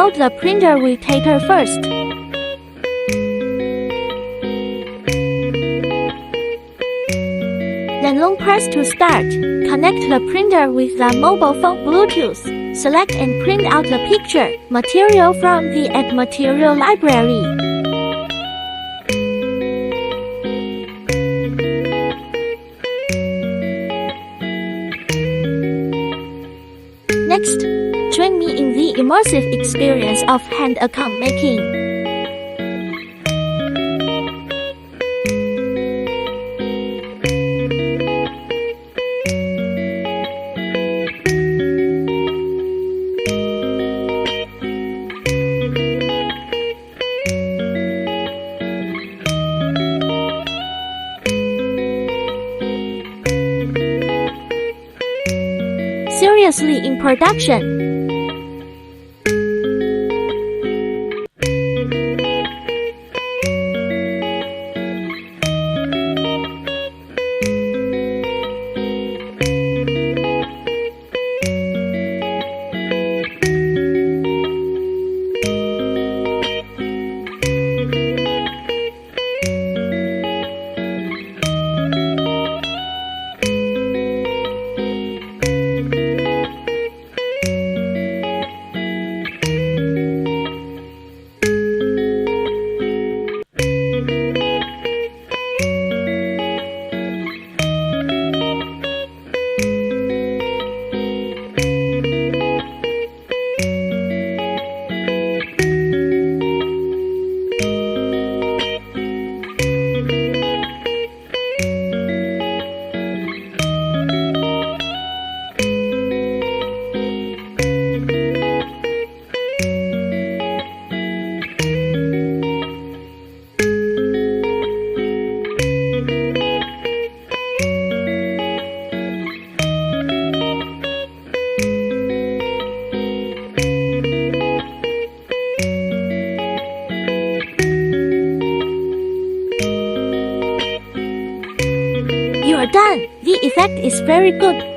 Load the printer with data first. Then long press to start. Connect the printer with the mobile phone Bluetooth. Select and print out the picture material from the Add Material library. Next, join me in the immersive experience of hand account making. Seriously in production. You are done. The effect is very good.